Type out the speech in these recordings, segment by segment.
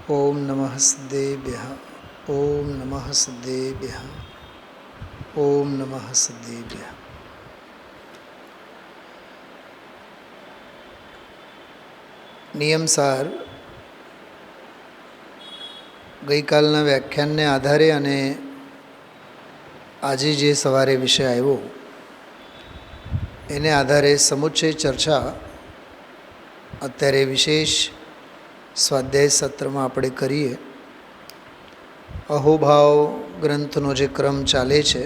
ઓમ નમઃ સિદ્ધેભ્યઃ. ઓમ નમઃ સિદ્ધેભ્યઃ. ઓમ નમઃ સિદ્ધેભ્યઃ. નિયમસાર ગઈકાલના વ્યાખ્યાનને આધારે અને આજે જે સવારે વિષય આવ્યો એને આધારે સમુચ્ચય ચર્ચા અત્યારે વિશેષ સ્વાધ્યાય સત્રમાં આપણે કરીએ. અહોભાવ ગ્રંથનો જે ક્રમ ચાલે છે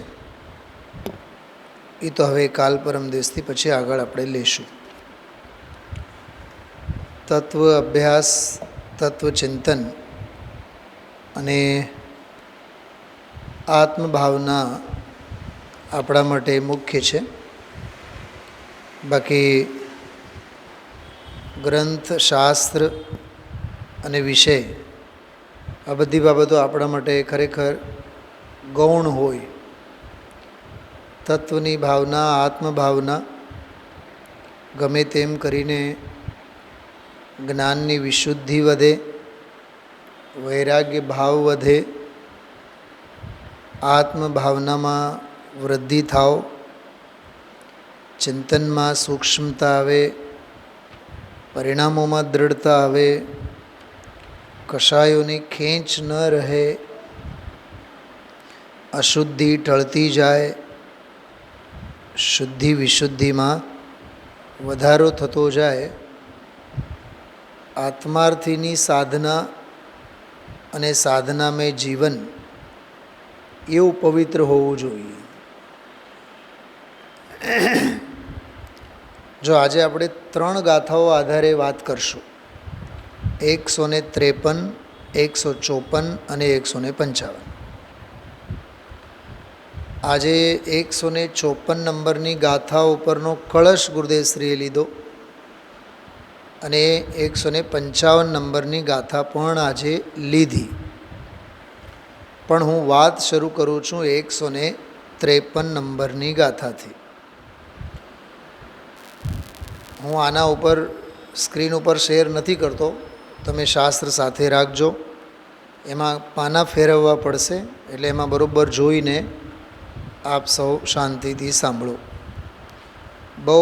એ તો હવે કાલ પરમ દિવસથી પછી આગળ આપણે લઈશું. તત્વ અભ્યાસ, તત્વચિંતન અને આત્મભાવના આપણા માટે મુખ્ય છે. બાકી ગ્રંથ, શાસ્ત્ર અને વિષય આ બધી બાબતો આપણા માટે ખરેખર ગૌણ હોય. તત્વની ભાવના, આત્મભાવના ગમે તેમ કરીને જ્ઞાનની વિશુદ્ધિ વધે, વૈરાગ્ય ભાવ વધે, આત્મભાવનામાં વૃદ્ધિ થાવ, ચિંતનમાં સૂક્ષ્મતા આવે, પરિણામોમાં દૃઢતા આવે, કષાયોની ખેંચ ન રહે, અશુદ્ધિ ટળતી જાય, શુદ્ધિ વિશુદ્ધિમાં વધારો થતો જાય. આત્માર્થીની સાધના અને સાધનામય જીવન એવું પવિત્ર હોવું જોઈએ. જો આજે આપણે 3 ગાથાઓ આધારે વાત કરશું, 153, 154 અને 155. આજે 154 નંબરની ગાથા ઉપરનો કળશ ગુરુદેવશ્રીએ લીધો અને 155 નંબરની ગાથા પણ આજે લીધી. પણ હું વાત શરૂ કરું છું 153 નંબરની ગાથાથી. હું આના ઉપર સ્ક્રીન ઉપર શેર નથી કરતો, તમે શાસ્ત્ર સાથે રાખજો. એમાં પાના ફેરવવા પડશે, એટલે એમાં બરાબર જોઈને આપ સૌ શાંતિથી સાંભળો. બહુ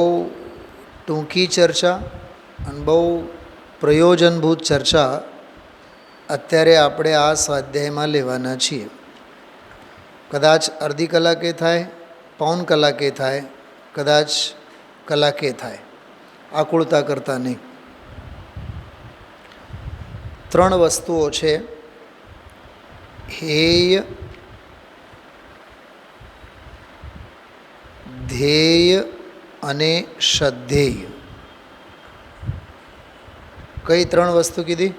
ટૂંકી ચર્ચા અને બહુ પ્રયોજનભૂત ચર્ચા અત્યારે આપણે આ સ્વાધ્યાયમાં લેવાના છીએ. કદાચ અડધી કલાકે થાય, પૌન કલાકે થાય, કદાચ કલાકે થાય, આકુળતા કરતા નહીં. 3 વસ્તુઓ છે: હેય, ધ્યેય અને શ્રદ્ધેય. કઈ 3 વસ્તુ કીધી?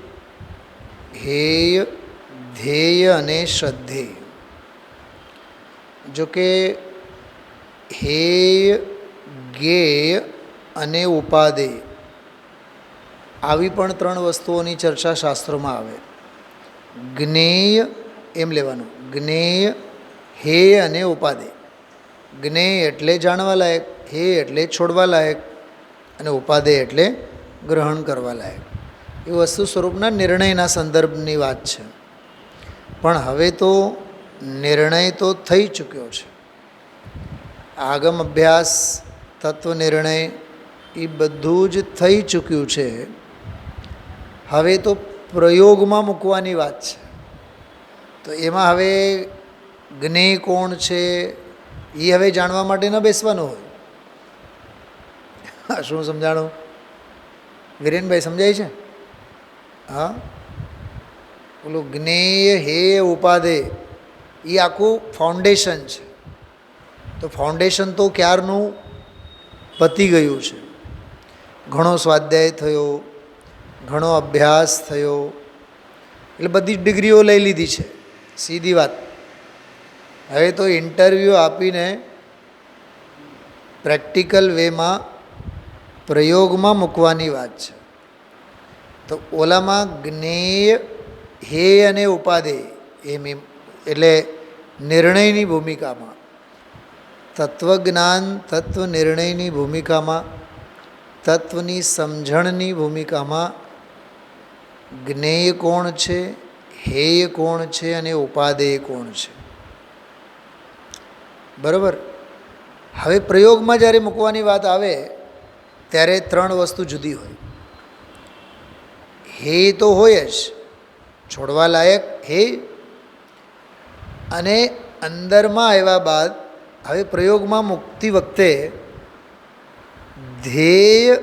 હેય, ધ્યેય અને શ્રદ્ધેય. જો કે હેય, જ્ઞેય અને ઉપાદેય આવી પણ 3 વસ્તુઓની ચર્ચા શાસ્ત્રોમાં આવે. જ્ઞેય એમ લેવાનું, જ્ઞેય, હેય અને ઉપાદેય. જ્ઞેય એટલે જાણવા લાયક, હેય એટલે છોડવા લાયક અને ઉપાદેય એટલે ગ્રહણ કરવા લાયક. એ વસ્તુ સ્વરૂપના નિર્ણયના સંદર્ભની વાત છે. પણ હવે તો નિર્ણય તો થઈ ચૂક્યો છે. આગમ અભ્યાસ, તત્વ નિર્ણય એ બધું જ થઈ ચૂક્યું છે. હવે તો પ્રયોગમાં મૂકવાની વાત છે. તો એમાં હવે જ્ઞેય કોણ છે એ હવે જાણવા માટે ન બેસવાનું હોય. શું સમજાણું વિરેનભાઈ? સમજાય છે? હા, પેલું જ્ઞેય, હેય, ઉપાદેય એ આખું ફાઉન્ડેશન છે. તો ફાઉન્ડેશન તો ક્યારનું પતી ગયું છે. ઘણો સ્વાધ્યાય થયો, ઘણો અભ્યાસ થયો, એટલે બધી ડિગ્રીઓ લઈ લીધી છે. સીધી વાત. હવે તો ઇન્ટરવ્યૂ આપીને પ્રેક્ટિકલ વેમાં પ્રયોગમાં મૂકવાની વાત છે. તો ઓલામાં જ્ઞેય, હેય અને ઉપાદેય એમ એટલે નિર્ણયની ભૂમિકામાં, તત્વજ્ઞાન, તત્વ નિર્ણયની ભૂમિકામાં, તત્વની સમજણની ભૂમિકામાં જ્ઞેય કોણ છે, હેય કોણ છે અને ઉપાદેય કોણ છે. બરાબર. હવે પ્રયોગમાં જ્યારે મૂકવાની વાત આવે ત્યારે ત્રણ વસ્તુ જુદી હોય. હેય તો હોય જ, છોડવા લાયક હેય, અને અંદરમાં આવ્યા બાદ હવે પ્રયોગમાં મૂકતી વખતે ધ્યેય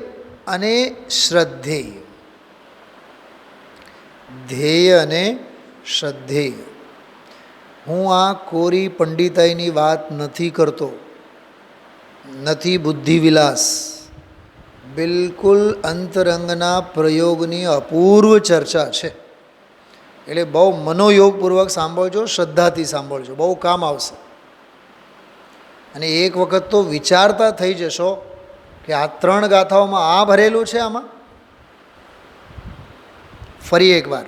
અને શ્રદ્ધેય, ધ્યેય અને શ્રદ્ધેય. હું આ કોરી પંડિતાઈની વાત નથી કરતો, નથી બુદ્ધિવિલાસ, બિલકુલ અંતરંગના પ્રયોગની અપૂર્વ ચર્ચા છે. એટલે બહુ મનોયોગપૂર્વક સાંભળજો, શ્રદ્ધાથી સાંભળજો, બહુ કામ આવશે. અને એક વખત તો વિચારતા થઈ જશો કે આ ત્રણ ગાથાઓમાં આ ભરેલું છે. આમાં ફરી એકવાર,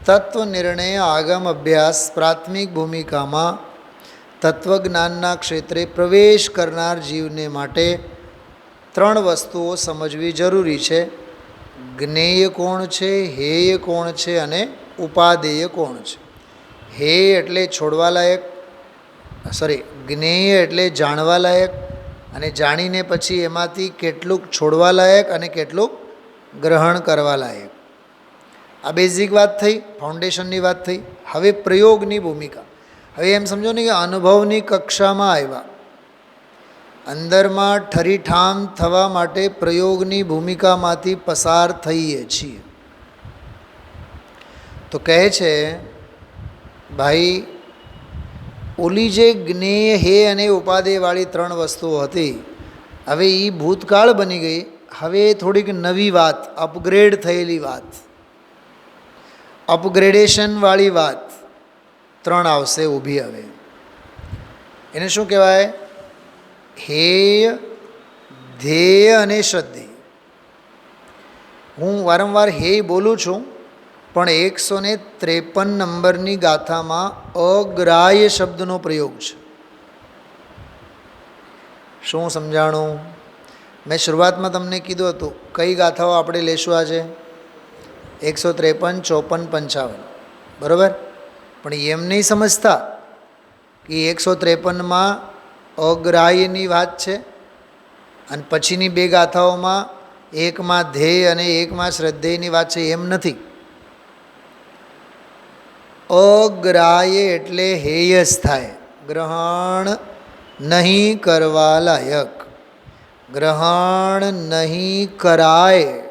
તત્વ નિર્ણય આગમ અભ્યાસ પ્રાથમિક ભૂમિકામાં તત્વજ્ઞાનના ક્ષેત્રે પ્રવેશ કરનાર જીવને માટે ત્રણ વસ્તુઓ સમજવી જરૂરી છે. જ્ઞેય કોણ છે, હેય કોણ છે અને ઉપાદેય કોણ છે. હેય એટલે છોડવા લાયક, જ્ઞેય એટલે જાણવા લાયક, અને જાણીને પછી એમાંથી કેટલુંક છોડવા લાયક અને કેટલુંક ગ્રહણ કરવા લાયક. આ બેઝિક વાત થઈ, ફાઉન્ડેશનની વાત થઈ. હવે પ્રયોગની ભૂમિકા. હવે એમ સમજો ને કે અનુભવની કક્ષામાં આવ્યા, અંદરમાં ઠરીઠામ થવા માટે પ્રયોગની ભૂમિકામાંથી પસાર થઈએ છીએ. તો કહે છે ભાઈ, ઓલી જે જ્ઞેય હે અને ઉપાદેયવાળી ત્રણ વસ્તુઓ હતી, હવે એ ભૂતકાળ બની ગઈ. હવે થોડીક નવી વાત, અપગ્રેડ થયેલી વાત, અપગ્રેડેશનવાળી વાત ત્રણ આવશે ઊભી. હવે એને શું કહેવાય? હેય, ધ્યેય અને શ્રદ્ધેય. હું વારંવાર હેય બોલું છું, પણ 153 નંબરની ગાથામાં અગ્રાહ્ય શબ્દનો પ્રયોગ છે. શું સમજાણું? મેં શરૂઆતમાં તમને કીધું હતું કઈ ગાથાઓ આપણે લેશું આજે? 153, 54, 55. બરાબર. પણ એમ નહીં સમજતા કે 153માં અગ્રાહ્યની વાત છે અને પછીની બે ગાથાઓમાં એકમાં ધ્યેય અને એકમાં શ્રદ્ધેયની વાત છે. એમ નથી. અગ્રાહ્ય એટલે હેયસ થાય, ગ્રહણ નહીં કરવા લાયક, ગ્રહણ નહીં કરાય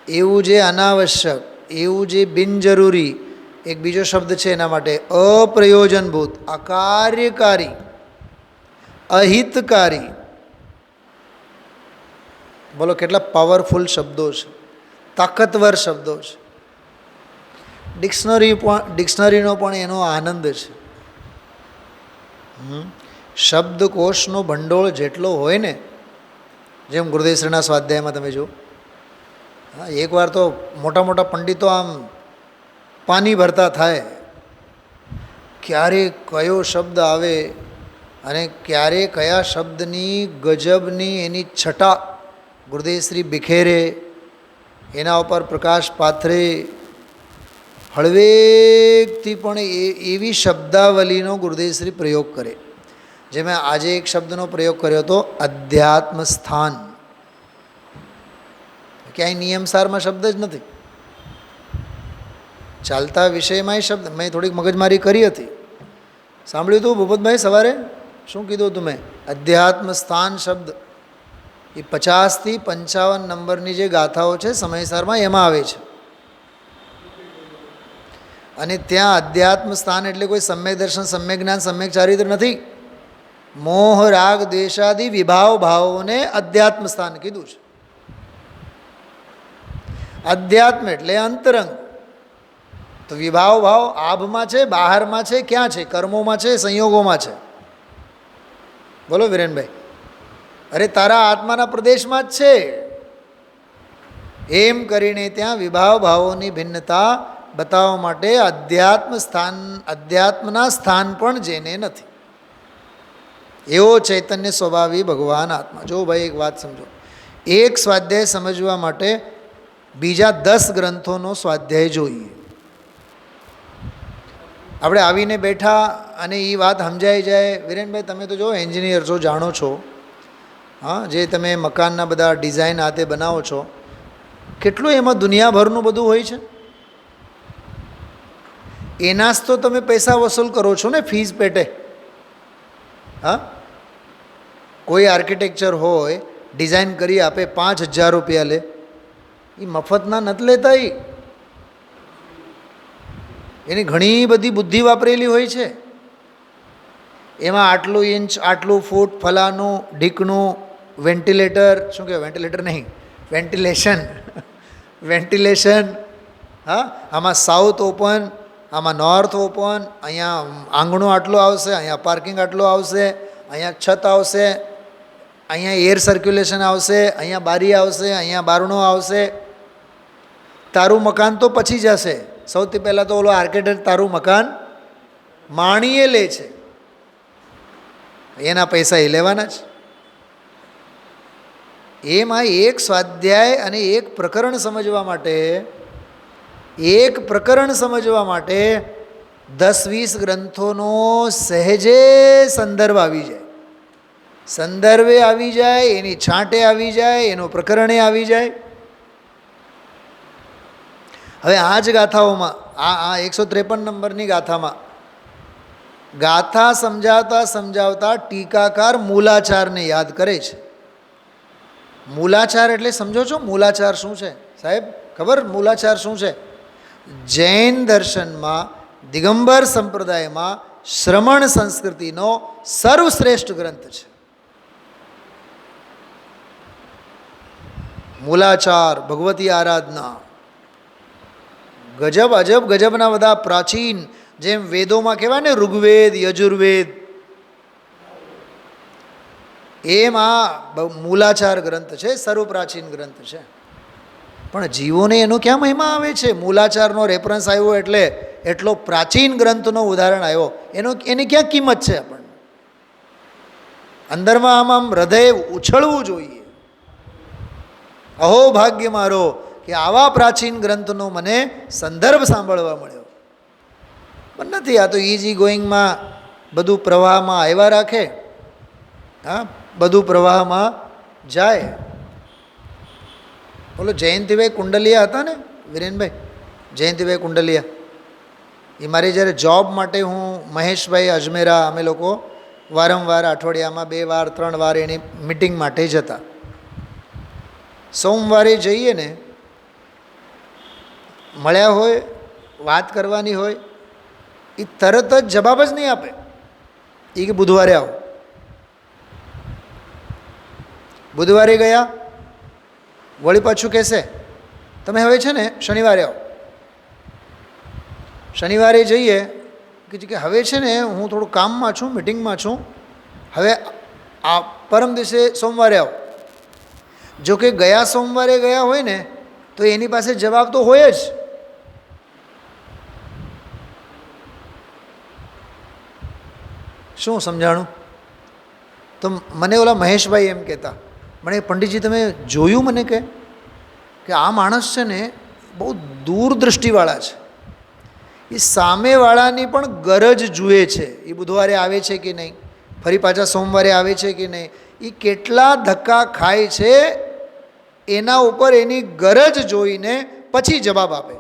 એવું જે અનાવશ્યક, એવું જે બિનજરૂરી, એક બીજો શબ્દ છે એના માટે, અપ્રયોજનભૂત, અકાર્યકારી, અહિતકારી. બોલો કેટલા પાવરફુલ શબ્દો છે, તાકતવર શબ્દો છે. ડિક્શનરીનો પણ એનો આનંદ છે. શબ્દકોશનો ભંડોળ જેટલો હોય ને, જેમ ગુરુદેવશ્રીના સ્વાધ્યાયમાં તમે જુઓ, એકવાર તો મોટા મોટા પંડિતો આમ પાણી ભરતા થાય, ક્યારે કયો શબ્દ આવે અને ક્યારે કયા શબ્દની ગજબની એની છટા ગુરુદેવશ્રી બિખેરે, એના ઉપર પ્રકાશ પાથરે, હળવેકથી પણ એવી શબ્દાવલીનો ગુરુદેવશ્રી પ્રયોગ કરે. જે મેં આજે એક શબ્દનો પ્રયોગ કર્યો હતો, અધ્યાત્મ સ્થાન. ક્યાંય નિયમસારમાં શબ્દ જ નથી, ચાલતા વિષયમાંય શબ્દ. મેં થોડીક મગજમારી કરી હતી. સાંભળ્યું હતું ભૂપતભાઈ સવારે? શું કીધું હતું મેં? અધ્યાત્મ સ્થાન શબ્દ એ 50થી 55 નંબરની જે ગાથાઓ છે સમયસારમાં એમાં આવે છે. અને ત્યાં અધ્યાત્મ સ્થાન એટલે કોઈ સમ્યક દર્શન, સમ્યક જ્ઞાન, સમ્યક ચારિત્ર નથી. મોહ, રાગ, દ્વેષાદિ વિભાવ ભાવોને અધ્યાત્મ સ્થાન કીધું છે. અધ્યાત્મ એટલે અંતરંગ. તો વિભાવ ભાવ આભમાં છે, બહારમાં છે, ક્યાં છે? કર્મોમાં છે, સંયોગોમાં છે. બોલો વિરેનભાઈ. અરે તારા આત્માના પ્રદેશમાં જ છે. એમ કરીને ત્યાં વિભાવ ભાવોની ભિન્નતા બતાવવા માટે અધ્યાત્મના સ્થાન પણ જેને નથી એવો ચૈતન્ય સ્વભાવી ભગવાન આત્મા. જો ભાઈ એક વાત સમજો, એક સ્વાધ્યાય સમજવા માટે બીજા 10 ગ્રંથોનો સ્વાધ્યાય જોઈએ. આપણે આવીને બેઠા અને એ વાત સમજાઈ જાય. વિરેનભાઈ, તમે તો જો એન્જિનિયર છો, જાણો છો, હા, જે તમે મકાનના બધા ડિઝાઇન હાથે બનાવો છો, કેટલું એમાં દુનિયાભરનું બધું હોય છે. એના જ તો તમે પૈસા વસૂલ કરો છો ને, ફીસ પેટે. હા, કોઈ આર્કિટેક્ચર હોય, ડિઝાઇન કરી આપે, 5,000 રૂપિયા લે. એ મફતના નથી લેતા. એની ઘણી બધી બુદ્ધિ વાપરેલી હોય છે. એમાં આટલું ઇંચ, આટલું ફૂટ, ફલાનું ઢીકનું, વેન્ટિલેટર, શું કહેવાય, વેન્ટિલેટર નહીં, વેન્ટિલેશન, વેન્ટિલેશન. હા, આમાં સાઉથ ઓપન, આમાં નોર્થ ઓપન, અહીંયા આંગણું આટલું આવશે, અહીંયા પાર્કિંગ આટલું આવશે, અહીંયા છત આવશે, અહીંયા એર સર્ક્યુલેશન આવશે, અહીંયા બારી આવશે, અહીંયા બારણું આવશે. તારું મકાન તો પછી જશે. સૌથી પહેલાં તો ઓલો આર્કિટેક્ટ તારું મકાન માણીએ લે છે, એના પૈસા એ લેવાના જ. એમાં એક સ્વાધ્યાય અને એક પ્રકરણ સમજવા માટે 10-20 ગ્રંથોનો સહેજે સંદર્ભ આવી જાય. સંદર્ભે આવી જાય, એની છાંટે આવી જાય, એનો પ્રકરણે આવી જાય. હવે આ જ ગાથાઓમાં, આ 153 નંબરની ગાથામાં, ગાથા સમજાવતા ટીકાકાર મૂલાચારને યાદ કરે છે. મૂલાચાર એટલે સમજો છો? મૂલાચાર શું છે સાહેબ? ખબર મૂલાચાર શું છે? જૈન દર્શનમાં, દિગંબર સંપ્રદાયમાં શ્રમણ સંસ્કૃતિનો સર્વશ્રેષ્ઠ ગ્રંથ છે મૂલાચાર. ભગવતી આરાધના, ગજબ અજબ ગજબના બધા પ્રાચીન, જેમ વેદોમાં કહેવાય ને ઋગ્વેદ, યજુર્વેદ, એમ આ મૂલાચાર ગ્રંથ છે, સર્વ પ્રાચીન ગ્રંથ છે. પણ જીવોને એનો ક્યાં મહિમા આવે છે? મૂલાચારનો રેફરન્સ આવ્યો એટલે એટલો પ્રાચીન ગ્રંથનો ઉદાહરણ આવ્યો, એની ક્યાં કિંમત છે? આપણને અંદરમાં આમ હૃદય ઉછળવું જોઈએ. અહો ભાગ્ય મારો કે આવા પ્રાચીન ગ્રંથનો મને સંદર્ભ સાંભળવા મળ્યો. પણ નથી, આ તો ઇઝી ગોઈંગમાં બધું પ્રવાહમાં આવ્યા રાખે. હા, બધું પ્રવાહમાં જાય. બોલો, જયંતિભાઈ કુંડલિયા હતા ને, વિરેનભાઈ જયંતિભાઈ કુંડલિયા, એ મારી જ્યારે જોબ માટે હું મહેશભાઈ અજમેરા, અમે લોકો વારંવાર અઠવાડિયામાં 2 વાર 3 વાર એની મિટિંગ માટે જતા. સોમવારે જઈએ ને, મળ્યા હોય, વાત કરવાની હોય, એ તરત જ જવાબ જ નહીં આપે. એ કે બુધવારે આવો. બુધવારે ગયા, વળી પાછું કહેશે તમે હવે છે ને શનિવારે આવો. શનિવારે જઈએ કે હવે છે ને હું થોડું કામમાં છું, મિટિંગમાં છું, હવે આ પરમ દિવસે સોમવારે આવો. જો કે ગયા સોમવારે ગયા હોય ને તો એની પાસે જવાબ તો હોય જ. શું સમજાણું? તો મને ઓલા મહેશભાઈ એમ કહેતા, મને પંડિતજી તમે જોયું, મને કે આ માણસ છે ને બહુ દૂરદૃષ્ટિવાળા છે, એ સામેવાળાની પણ ગરજ જુએ છે. એ બુધવારે આવે છે કે નહીં, ફરી પાછા સોમવારે આવે છે કે નહીં, એ કેટલા ધક્કા ખાય છે એના ઉપર એની ગરજ જોઈને પછી જવાબ આપે.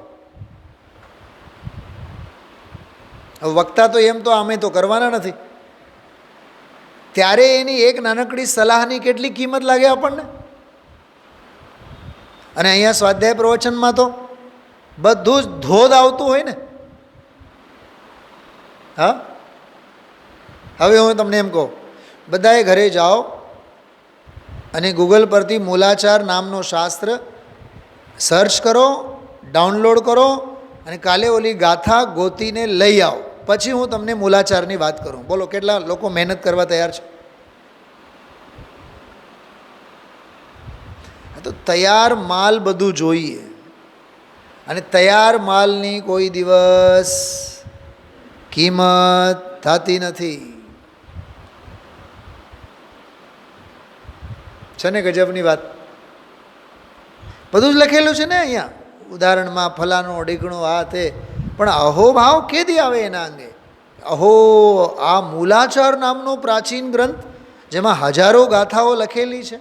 હવે વક્તા તો એમ તો અમે તો કરવાના નથી, ત્યારે એની એક નાનકડી સલાહની કેટલી કિંમત લાગે આપણને. અને અહીંયા સ્વાધ્યાય પ્રવચનમાં તો બધું જ ધોધ આવતું હોય ને. હા, હવે હું તમને એમ કહું, બધાએ ઘરે જાઓ અને ગૂગલ પરથી મૂલાચાર નામનો શાસ્ત્ર સર્ચ કરો, ડાઉનલોડ કરો અને કાલે ઓલી ગાથા ગોતીને લઈ આવો. પછી હું તમને મૂલાચારની વાત કરું. બોલો, કેટલા લોકો મહેનત કરવા તૈયાર છે? તો તૈયાર માલ બધું જોઈએ, અને તૈયાર માલની કોઈ દિવસ કિંમત થતી નથી. છે ને ગજબની વાત? બધું જ લખેલું છે ને અહીંયા ઉદાહરણમાં, ફલાણું ઢીકણું આ તે, પણ અહોભાવ કેદી આવે એના અંગે? અહો આ મૂલાચાર નામનો પ્રાચીન ગ્રંથ જેમાં હજારો ગાથાઓ લખેલી છે.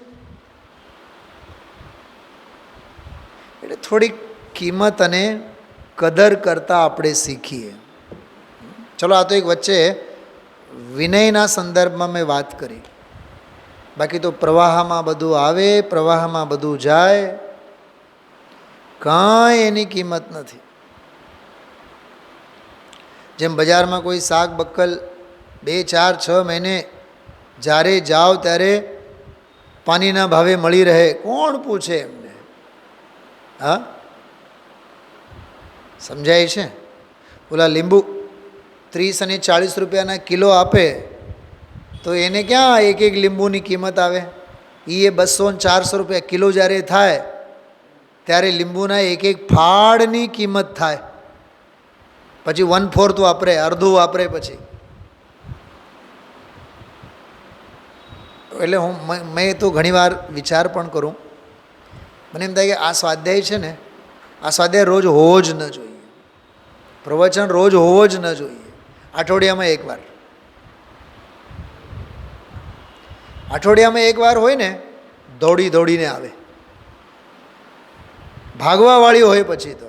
એટલે થોડીક કિંમત અને કદર કરતાં આપણે શીખીએ. ચલો, આ તો એક વચ્ચે વિનયના સંદર્ભમાં મેં વાત કરી, બાકી તો પ્રવાહમાં બધું આવે, પ્રવાહમાં બધું જાય, કાંઈ એની કિંમત નથી. જેમ બજારમાં કોઈ શાક બક્કલ 2, 4, 6 મહિને જ્યારે જાઓ ત્યારે પાણીના ભાવે મળી રહે, કોણ પૂછે એમને? હા, સમજાય છે? ઓલા લીંબુ 30 અને 40 રૂપિયાના કિલો આપે તો એને ક્યાં એક એક લીંબુની કિંમત આવે? એ 200 અને 400 રૂપિયા કિલો જ્યારે થાય ત્યારે લીંબુના એક એક ફાળની કિંમત થાય. પછી 1/4 વાપરે, અડધું વાપરે પછી. એટલે મેં તો ઘણીવાર વિચાર પણ કરું, મને એમ થાય કે આ સ્વાધ્યાય છે ને, આ સ્વાધ્યાય રોજ હોવો જ ન જોઈએ, પ્રવચન રોજ હોવો જ ન જોઈએ. અઠવાડિયામાં એકવાર હોય ને, દોડીને આવે, ભાગવાવાળી હોય. પછી તો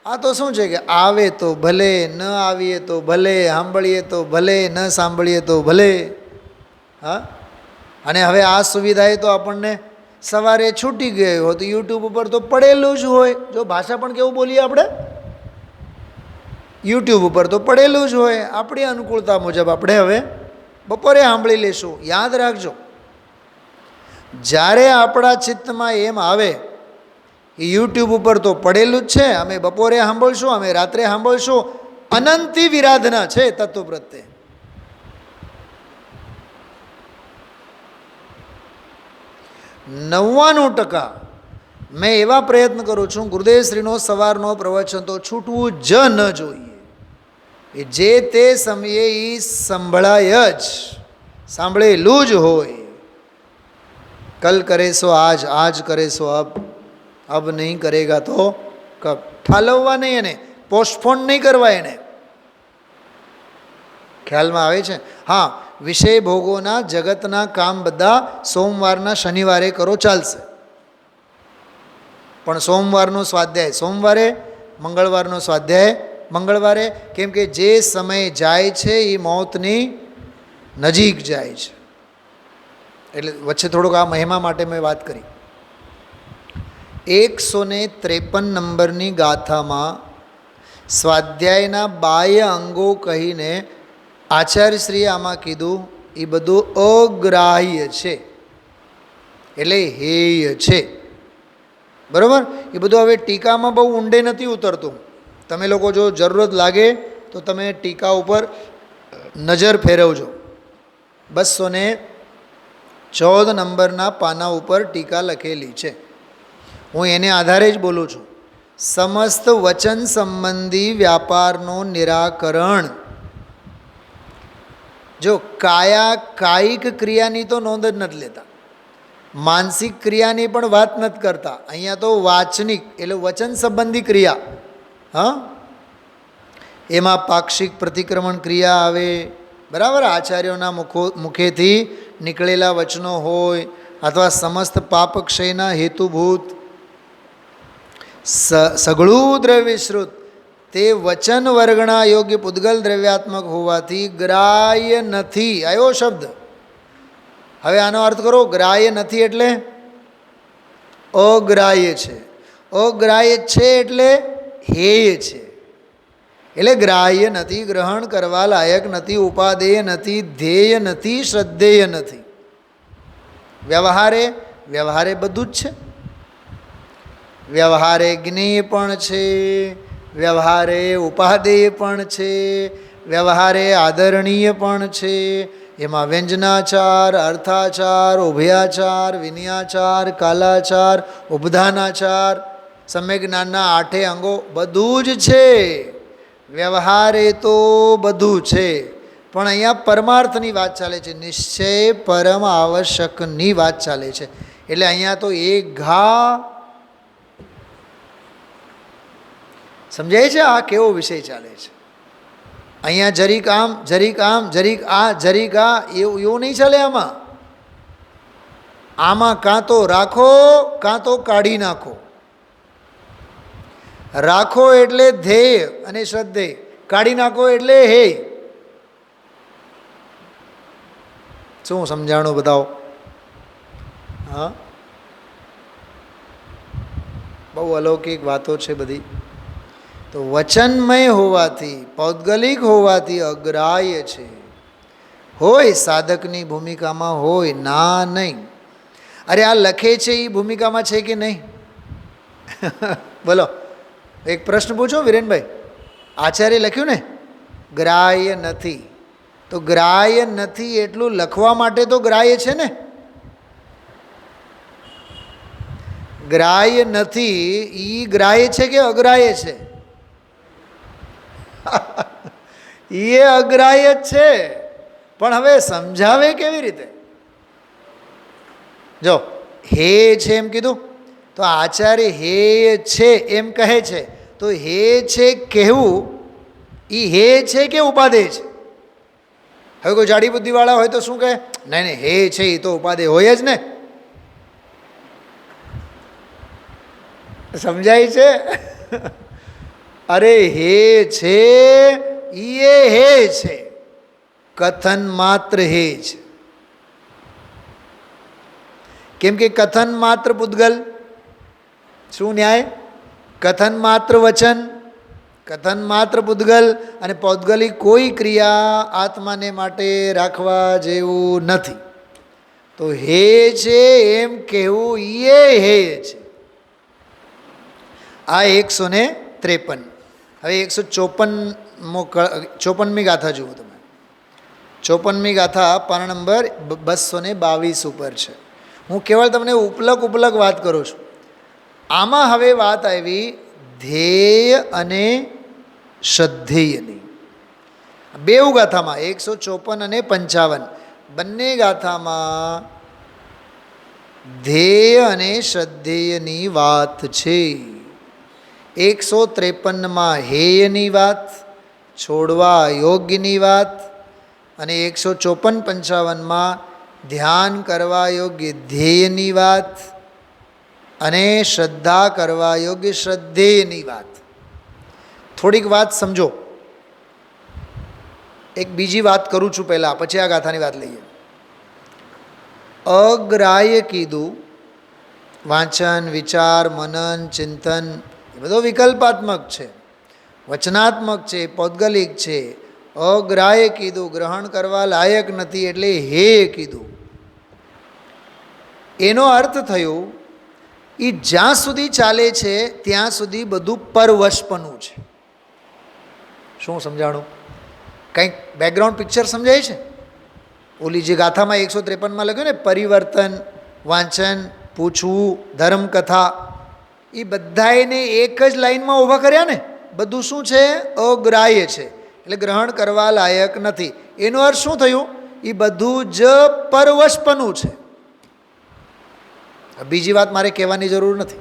આ તો શું છે કે આવે તો ભલે, ન આવીએ તો ભલે, સાંભળીએ તો ભલે, ન સાંભળીએ તો ભલે. હા, અને હવે આ સુવિધાએ તો આપણને સવારે છૂટી ગઈ હોય તો યુટ્યુબ ઉપર તો પડેલું જ હોય. જો ભાષા પણ કેવું બોલીએ આપણે, યુટ્યુબ ઉપર તો પડેલું જ હોય. આપણી અનુકૂળતા મુજબ આપણે હવે બપોરે સાંભળી લેશું. યાદ રાખજો, જ્યારે આપણા ચિત્તમાં એમ આવે કે યુટ્યુબ ઉપર તો પડેલું જ છે, અમે બપોરે સાંભળશું, અમે રાત્રે સાંભળશું, અનંતી વિરાધના છે તત્વ પ્રત્યે. 99% મેં એવા પ્રયત્ન કરું છું, ગુરુદેવશ્રીનો સવારનો પ્રવચન તો છૂટવું જ ન જોઈએ. એ જે તે સમયે એ સંભળાય જ, સાંભળેલું જ હોય. કલ કરે સો આજ, આજ કરે સો અબ નહીં કરેગા તો કબ. ઠાલવવા નહીં, એને પોસ્ટપોન નહીં કરવા. એને ખ્યાલમાં આવે છે? હા, વિષય ભોગોના જગતના કામ બધા સોમવારના શનિવારે કરો, ચાલશે. પણ સોમવારનો સ્વાધ્યાય સોમવારે, મંગળવારનો સ્વાધ્યાય મંગળવારે. કેમ કે જે સમય જાય છે એ મોતની નજીક જાય છે. એટલે વચ્ચે થોડુંક આ મહિમા માટે મેં વાત કરી. 153 નંબરની ગાથામાં સ્વાધ્યાયના બાહ્ય અંગો કહીને આચાર્યશ્રીએ આમાં કીધું એ બધું અગ્રાહ્ય છે, એટલે હેય છે. બરાબર? એ બધું હવે ટીકામાં બહુ ઊંડે નથી ઉતરતું. તમે લોકો જો જરૂરત લાગે તો તમે ટીકા ઉપર નજર ફેરવજો. 214 નંબરના પાના ઉપર ટીકા લખેલી છે. હું એને આધારે જ બોલું છું. સમસ્ત વચન સંબંધી વ્યાપારનું નિરાકરણ. જો કાયિક ક્રિયાની તો નોંધ જ નથી લેતા, માનસિક ક્રિયાની પણ વાત નથી કરતા. અહીંયા તો વાચનિક એટલે વચન સંબંધી ક્રિયા. હા, એમાં પાક્ષિક પ્રતિક્રમણ ક્રિયા આવે. બરાબર? આચાર્યોના મુખેથી નીકળેલા વચનો હોય, અથવા સમસ્ત પાપ ક્ષયના હેતુભૂત સઘળું દ્રવ્ય શ્રુત તે વચન વર્ગણા યોગ્ય પૂદગલ દ્રવ્યાત્મક હોવાથી ગ્રાહ્ય નથી. આવ્યો શબ્દ. હવે આનો અર્થ કરો. ગ્રાહ્ય નથી એટલે અગ્રાહ્ય છે. અગ્રાહ્ય છે એટલે હેય છે. એટલે ગ્રાહ્ય નથી, ગ્રહણ કરવા લાયક નથી, ઉપાદેય નથી, ધ્યેય નથી, શ્રદ્ધેય નથી. વ્યવહારે બધું જ છે. વ્યવહારે જ્ઞેય પણ છે, વ્યવહારે ઉપાદેય પણ છે, વ્યવહારે આદરણીય પણ છે. એમાં વ્યંજનાચાર, અર્થાચાર, ઉભયાચાર, વિનયાચાર, કાલાચાર, ઉપધાનાચાર, સમ્યક જ્ઞાનના 8 અંગો બધું જ છે. વ્યવહારે તો બધું છે, પણ અહીંયા પરમાર્થની વાત ચાલે છે, નિશ્ચય પરમ આવશ્યકની વાત ચાલે છે. એટલે અહીંયા તો એક ઘા સમજાય છે આ કેવો વિષય ચાલે છે? અહીંયા જરીક આમ જરીક આમ જરીક આ જરીક આ એવું નહીં ચાલે. આમાં કાં તો રાખો કાં તો કાઢી નાખો. રાખો એટલે ધ્યેય અને શ્રદ્ધેય, કાઢી નાખો એટલે હેય. શું સમજાણું બતાવો? હા, બહુ અલૌકિક વાતો છે બધી. તો વચનમય હોવાથી, પૌદ્ગલિક હોવાથી અગ્રાહ્ય છે. હોય સાધકની ભૂમિકામાં હોય, ના નહીં. અરે આ લખે છે એ ભૂમિકામાં છે કે નહીં? બોલો, એક પ્રશ્ન પૂછો વિરેનભાઈ. આચાર્ય લખ્યું ને ગ્રાહ્ય નથી, તો ગ્રાહ્ય નથી એટલું લખવા માટે તો ગ્રાહ્ય છે ને. ગ્રાહ્ય નથી એ ગ્રાહ્ય છે કે અગ્રાહ્ય છે? એ અગ્રાહ્ય છે. પણ હવે સમજાવે કેવી રીતે? જો હે છે એમ કીધું, તો આચાર્ય હે છે એમ કહે છે, તો હે છે કહેવું એ હે છે કે ઉપાદેય છે? હવે કોઈ જાડી બુદ્ધિવાળા હોય તો શું કહે? નહીં નહીં, હે છે એ તો ઉપાદેય હોય જ ને. સમજાય છે? અરે હે છે એ હે છે, કથન માત્ર હે છે. કેમ કે કથન માત્ર પૂતગલ, શું ન્યાય? કથન માત્ર વચન, કથન માત્ર પૂતગલ, અને પૌદ્ગલિક કોઈ ક્રિયા આત્માને માટે રાખવા જેવું નથી. તો હે છે એમ કહેવું એ હે છે. આ 153. હવે 154મી ગાથા જુઓ તમે. 54મી ગાથા પાના નંબર 222 ઉપર છે. હું કેવળ તમને ઉપલક વાત કરું છું. આમાં હવે વાત આવી ધ્યેય અને શ્રદ્ધેયની. બેઉ ગાથામાં 154 અને 55 બંને ગાથામાં ધ્યેય અને શ્રદ્ધેયની વાત છે. 153માં હેયની વાત, છોડવા યોગ્યની વાત, અને 154-55માં ધ્યાન કરવા યોગ્ય ધ્યેયની વાત અને શ્રદ્ધા કરવા યોગ્ય શ્રદ્ધેયની વાત. થોડીક વાત સમજો. એક બીજી વાત કરું છું પહેલાં, પછી આ ગાથાની વાત લઈએ. અગ્રાહ્ય કીધું, વાંચન, વિચાર, મનન, ચિંતન એ બધો વિકલ્પાત્મક છે, વચનાત્મક છે, પૌદ્ગલિક છે. અગ્રાહ્ય કીધું, ગ્રહણ કરવા લાયક નથી એટલે હે કીધું. એનો અર્થ થયો એ જ્યાં સુધી ચાલે છે ત્યાં સુધી બધું પરવશપણું છે. શું સમજાણું? કંઈક બેકગ્રાઉન્ડ પિક્ચર સમજાય છે? ઓલી જે ગાથામાં 153માં લખ્યું ને, પરિવર્તન, વાંચન, પૂછવું, ધર્મકથા, એ બધાને એક જ લાઈનમાં ઊભા કર્યા ને. બધું શું છે? અગ્રાહ્ય છે, એટલે ગ્રહણ કરવા લાયક નથી. એનો અર્થ શું થયું? એ બધું જ પરવશપણું છે. બીજી વાત મારે કહેવાની જરૂર નથી.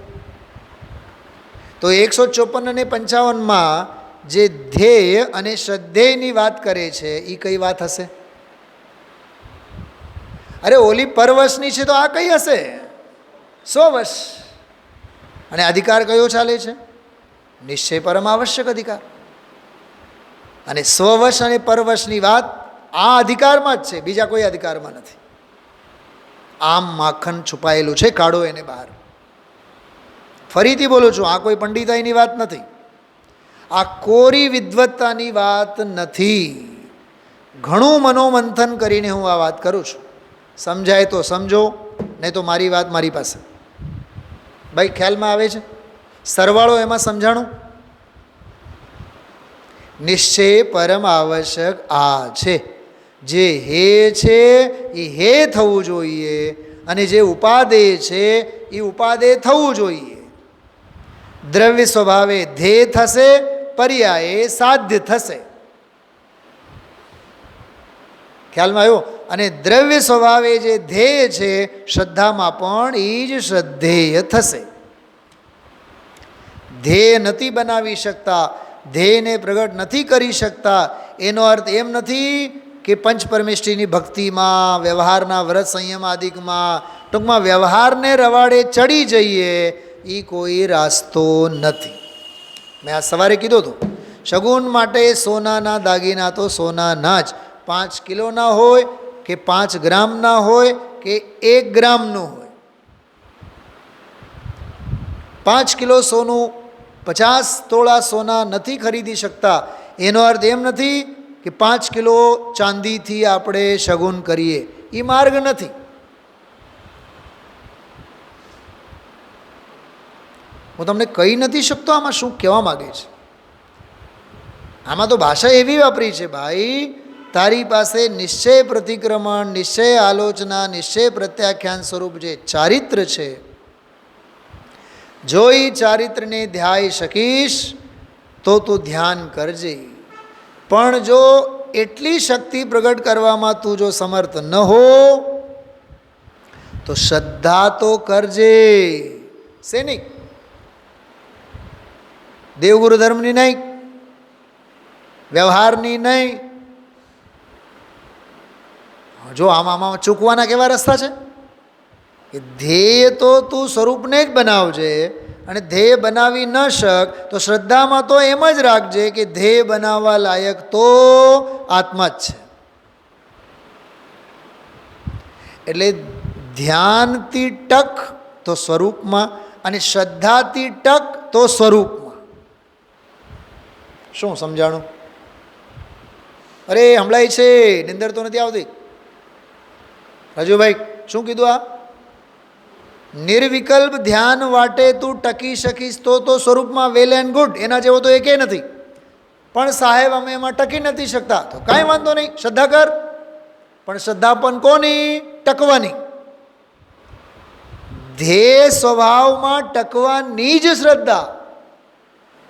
તો 154 અને 55માં જે ધ્યેય અને શ્રદ્ધેયની વાત કરે છે એ કઈ વાત હશે? અરે ઓલી પરવશની છે તો આ કઈ હશે? સ્વવશ. અને અધિકાર કયો ચાલે છે? નિશ્ચય પરમ આવશ્યક અધિકાર. અને સ્વવશ અને પરવશની વાત આ અધિકારમાં જ છે, બીજા કોઈ અધિકારમાં નથી. આમ માખણ છુપાયેલું છે, કાઢો એને બહાર. ફરીથી બોલું છું, આ કોઈ પંડિતાઈની વાત નથી, આ કોરી વિદ્વત્તાની વાત નથી. ઘણું મનોમંથન કરીને હું આ વાત કરું છું. સમજાય તો સમજો, નહીં તો મારી વાત મારી પાસે. ભાઈ ખ્યાલમાં આવે છે? સરવાળો એમાં સમજાણું. નિશ્ચય પરમ આવશ્યક આ છે. જે હે છે એ હે થવું જોઈએ, અને જે ઉપાદેય છે એ ઉપાદેય થવું જોઈએ. દ્રવ્ય સ્વભાવે ધ્યેય થશે, પર્યાયે સાધ્ય થશે. ખ્યાલમાં આવ્યો? અને દ્રવ્ય સ્વભાવે જે ધ્યેય છે શ્રદ્ધામાં પણ એ જ શ્રદ્ધેય થશે. ધ્યેય નથી બનાવી શકતા, ધ્યેયને પ્રગટ નથી કરી શકતા, એનો અર્થ એમ નથી કે પંચ પરમેષ્ઠીની ભક્તિમાં, વ્યવહારના વ્રત સંયમ આદિકમાં, ટૂંકમાં વ્યવહારને રવાડે ચડી જઈએ, એ કોઈ રાસ્તો નથી. મેં આ સવારે કીધું હતું, શગુન માટે સોનાના દાગીના તો સોનાના જ, 5 કિલોના હોય કે 5 ગ્રામના હોય કે 1 ગ્રામનું હોય. 5 કિલો સોનું 50 તોળા સોના નથી ખરીદી શકતા. એનો અર્થ એમ નથી કે 5 કિલો ચાંદીથી આપણે શગુન કરીએ, એ માર્ગ નથી. હું તમને કહી નથી શકતો આમાં શું કહેવા માગે છે. આમાં તો ભાષા એવી વાપરી છે, ભાઈ તારી પાસે નિશ્ચય પ્રતિક્રમણ, નિશ્ચય આલોચના, નિશ્ચય પ્રત્યાખ્યાન સ્વરૂપ જે ચારિત્ર છે, જો એ ચારિત્રને ધ્યાઈ શકીશ તો તું ધ્યાન કરજે. પણ જો એટલી શક્તિ પ્રગટ કરવામાં તું જો સમર્થ ન હો તો શ્રદ્ધા તો કરજે. શેની? દેવગુરુ ધર્મની નહીં, વ્યવહારની નહીં. જો આમાં ચૂકવાના કેવા રસ્તા છે કે ધ્યેય તો તું સ્વરૂપને જ બનાવજે, અને ધ્યેય બનાવી ન શક તો શ્રદ્ધામાં તો એમ જ રાખજે કે ધ્યેય બનાવવા લાયક તો આત્મા જ છે. એટલે ધ્યાનથી ટક તો સ્વરૂપમાં, અને શ્રદ્ધાથી ટક તો સ્વરૂપમાં. શું સમજાણું? અરે હમણાં છે, નિંદર તો નથી આવતી. રાજુભાઈ શું કીધું? આ નિર્વિકલ્પ ધ્યાન વાટે તું ટકી શકીશ તો સ્વરૂપમાં વેલ એન્ડ ગુડ, એના જેવો તો એકે નથી. પણ સાહેબ અમે એમાં ટકી નથી શકતા, તો કાંઈ વાંધો નહીં, શ્રદ્ધા કર. પણ શ્રદ્ધા પણ કોની? ટકવાની. ધ્યેય સ્વભાવમાં ટકવાની જ શ્રદ્ધા.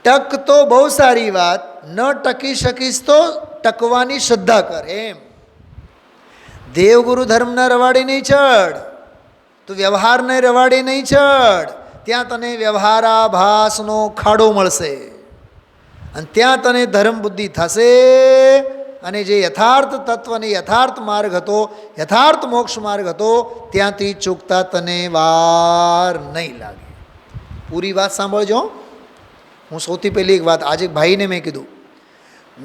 ટક તો બહુ સારી વાત, ન ટકી શકીશ તો ટકવાની શ્રદ્ધા કર. એમ દેવગુરુ ધર્મના રવાડે નહીં ચડ, તું વ્યવહારને રવાડે નહીં ચડ. ત્યાં તને વ્યવહારાભાસનો ખાડો મળશે, અને ત્યાં તને ધર્મ બુદ્ધિ થશે, અને જે યથાર્થ તત્વને યથાર્થ માર્ગ હતો, યથાર્થ મોક્ષ માર્ગ હતો, ત્યાંથી ચૂકતા તને વાર નહીં લાગે. પૂરી વાત સાંભળજો. હું સૌથી પહેલી એક વાત આજે ભાઈને મેં કીધું,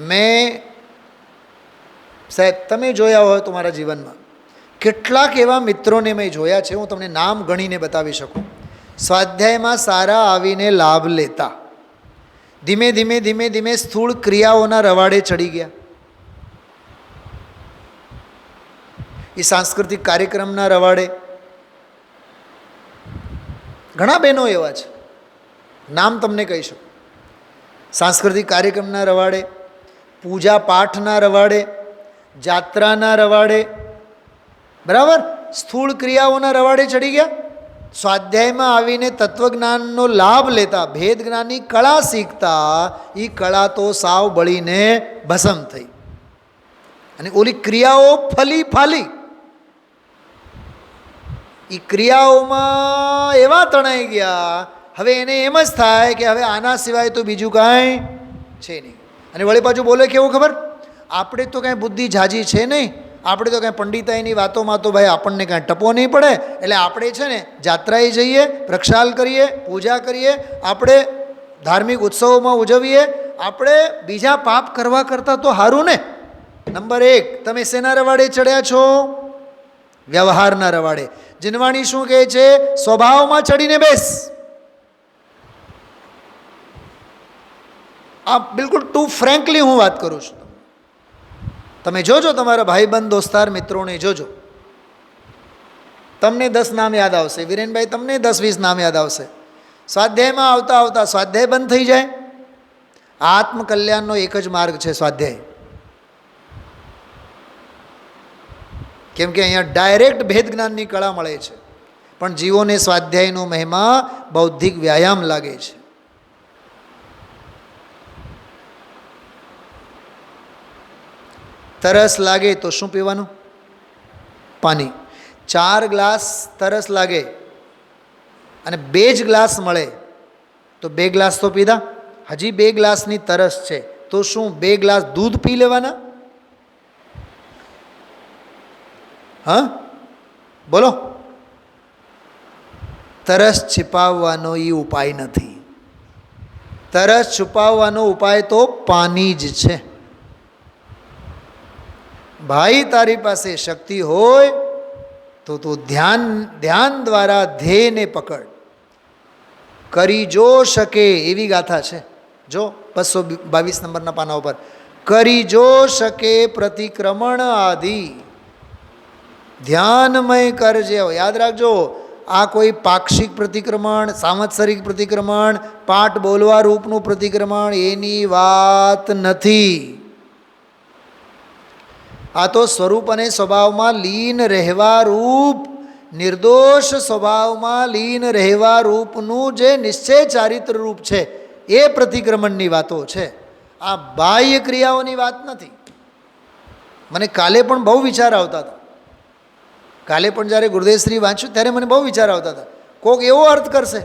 મેં સાહેબ તમે જોયા હોય તમારા જીવનમાં કેટલાક એવા મિત્રોને મેં જોયા છે, હું તમને નામ ગણીને બતાવી શકું. સ્વાધ્યાયમાં સારા આવીને લાભ લેતા ધીમે ધીમે ધીમે ધીમે સ્થૂળ ક્રિયાઓના રવાડે ચડી ગયા. એ સાંસ્કૃતિક કાર્યક્રમના રવાડે ઘણા બહેનો એવા છે, નામ તમને કહી શકું. સાંસ્કૃતિક કાર્યક્રમના રવાડે, પૂજા પાઠના રવાડે, જાત્રાના રવાડે, બરાબર, સ્થૂળ ક્રિયાઓના રવાડે ચડી ગયા. સ્વાધ્યાયમાં આવીને તત્વજ્ઞાનનો લાભ લેતા, ભેદ જ્ઞાનની કળા શીખતા, એ કળા તો સાવ બળીને ભસ્મ થઈ, અને ઓલી ક્રિયાઓ ફલી ફાલી. એ ક્રિયાઓમાં એવા તણાઈ ગયા, હવે એને એમ જ થાય કે હવે આના સિવાય તો બીજું કાંઈ છે નહીં. અને વળી પાછું બોલે કેવું ખબર? આપણે તો કાંઈ બુદ્ધિ ઝાઝી છે નહીં, આપણે તો કાંઈ પંડિતાઈની વાતોમાં તો ભાઈ આપણને કાંઈ ટપો નહીં પડે, એટલે આપણે છે ને જાત્રાએ જઈએ, પ્રક્ષાલ કરીએ, પૂજા કરીએ, આપણે ધાર્મિક ઉત્સવોમાં ઉજવીએ, આપણે બીજા પાપ કરવા કરતાં તો સારું ને. નંબર 1, તમે શેના રવાડે ચડ્યા છો? વ્યવહારના રવાડે. જીનવાણી શું કહે છે? સ્વભાવમાં ચડીને બેસ. આ બિલકુલ ટુ ફ્રેન્કલી હું વાત કરું છું. તમે જોજો, તમારા ભાઈબંધ દોસ્તાર મિત્રોને જોજો, તમને 10 નામ યાદ આવશે. વિરેનભાઈ તમને 10-20 નામ યાદ આવશે. સ્વાધ્યાયમાં આવતા આવતા સ્વાધ્યાય બંધ થઈ જાય. આત્મકલ્યાણનો એક જ માર્ગ છે સ્વાધ્યાય. કેમ કે અહીંયા ડાયરેક્ટ ભેદ જ્ઞાનની કળા મળે છે, પણ જીવોને સ્વાધ્યાયનો મહિમા બૌદ્ધિક વ્યાયામ લાગે છે. તરસ લાગે તો શું પીવાનું? પાણી. 4 ગ્લાસ તરસ લાગે અને 2 જ ગ્લાસ મળે તો 2 ગ્લાસ તો પીધા, હજી 2 ગ્લાસની તરસ છે, તો શું 2 ગ્લાસ દૂધ પી લેવાના? હા બોલો. તરસ छिपाવવાનો એ ઉપાય નથી. તરસ છુપાવવાનો ઉપાય તો પાણી જ છે. ભાઈ તારી પાસે શક્તિ હોય તો તું ધ્યાન દ્વારા ધ્યેયને પકડ. કરી જો શકે એવી ગાથા છે, જો 222 નંબરના પાના ઉપર. કરી જો શકે પ્રતિક્રમણ આદિ ધ્યાનમય કરજે. યાદ રાખજો, આ કોઈ પાક્ષિક પ્રતિક્રમણ, સાંવત્સરિક પ્રતિક્રમણ, પાઠ બોલવા રૂપનું પ્રતિક્રમણ એની વાત નથી. આ તો સ્વરૂપ અને સ્વભાવમાં લીન રહેવા રૂપ, નિર્દોષ સ્વભાવમાં લીન રહેવા રૂપનું જે નિશ્ચય ચારિત્ર રૂપ છે એ પ્રતિક્રમણની વાતો છે. આ બાહ્ય ક્રિયાઓની વાત નથી. મને કાલે પણ બહુ વિચાર આવતા હતા. કાલે પણ જ્યારે ગુરુદેવશ્રી વાંચ્યું ત્યારે મને બહુ વિચાર આવતા હતા. કોક એવો અર્થ કરશે,